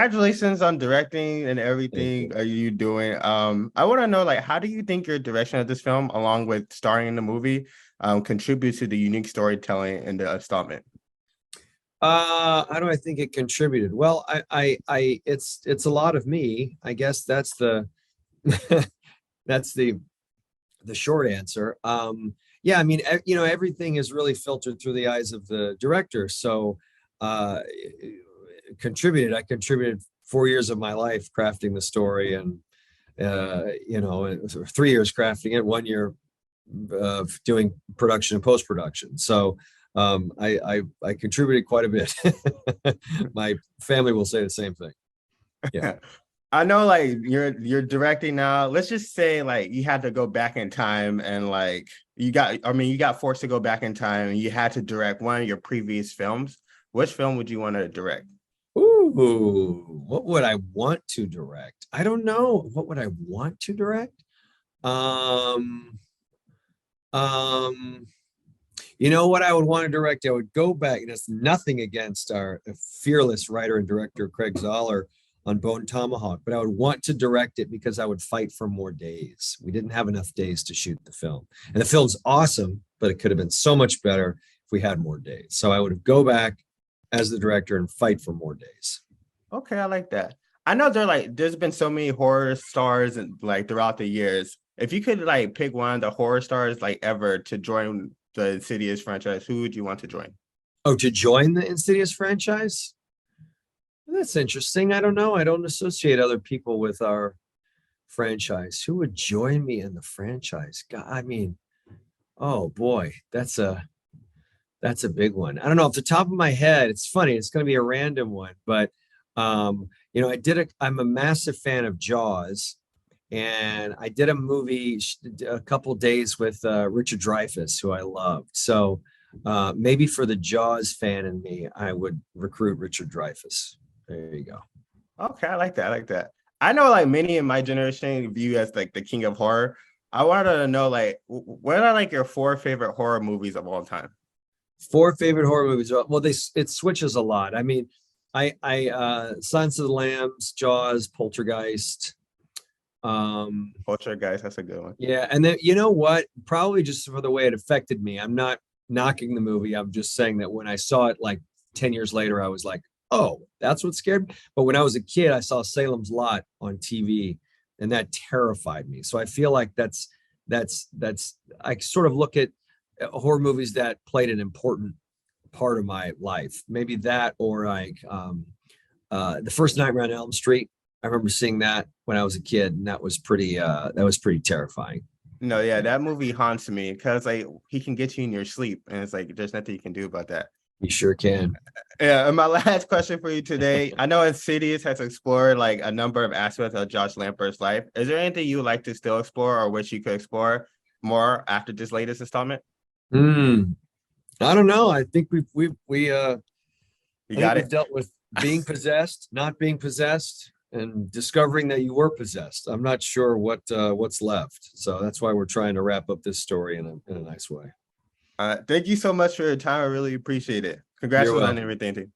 congratulations on directing and Thank everything you. are you doing. I want to know like how do you think your direction of this film, along with starring in the movie, contributes to the unique storytelling in the installment? How do I think it contributed? Well, it's a lot of me. I guess that's the that's the short answer. Yeah, I mean, everything is really filtered through the eyes of the director. So, uh, contributed. I contributed 4 years of my life crafting the story, and 3 years crafting it, 1 year doing production and post production. So I contributed quite a bit. My family will say the same thing. Yeah. I know like you're directing now. Let's just say like you had to go back in time and like you got forced to go back in time and you had to direct one of your previous films. Which film would you want to direct? Ooh, what would I want to direct? I don't know. What would I want to direct? Um, um, you know what I would want to direct? I would go back, and it's nothing against our fearless writer and director, Craig Zoller, on Bone Tomahawk, but I would want to direct it because I would fight for more days. We didn't have enough days to shoot the film. And the film's awesome, but it could have been so much better if we had more days. So I would go back as the director and fight for more days. Okay, I like that. I know there's been so many horror stars and like throughout the years. If you could like pick one of the horror stars like ever to join the Insidious franchise, who would you want to join? Oh, to join the Insidious franchise? That's interesting. I don't know. I don't associate other people with our franchise. Who would join me in the franchise? God, I mean, oh boy, that's a big one. I don't know off the top of my head. It's funny. It's going to be a random one, but I'm a massive fan of Jaws, and I did a movie a couple days with Richard Dreyfuss, who I loved. So maybe for the Jaws fan in me, I would recruit Richard Dreyfuss. There you go. Okay, I like that. I like that. I know like many in my generation view you as like the king of horror. I wanted to know like what are like your four favorite horror movies of all time? Four favorite horror movies. Well, it switches a lot. I mean, I Silence of the Lambs, Jaws, Poltergeist. Culture, guys, that's a good one. Yeah, and then you know what? Probably just for the way it affected me. I'm not knocking the movie. I'm just saying that when I saw it like 10 years later, I was like, oh, that's what scared me. But when I was a kid, I saw Salem's Lot on TV, and that terrified me. So I feel like that's I sort of look at horror movies that played an important part of my life. Maybe that, or like the first Nightmare on Elm Street. I remember seeing that when I was a kid, and that was pretty terrifying. No, yeah, that movie haunts me because like he can get you in your sleep, and it's like there's nothing you can do about that. You sure can. Yeah, and my last question for you today. I know Insidious has explored like a number of aspects of Josh Lambert's life. Is there anything you would like to still explore or wish you could explore more after this latest installment? Hmm. I don't know. I think You I think got we've it. dealt with being possessed, not being possessed, and discovering that you were possessed. I'm not sure what's left. So that's why we're trying to wrap up this story in a nice way. Thank you so much for your time. I really appreciate it. You're Congratulations on welcome. everything.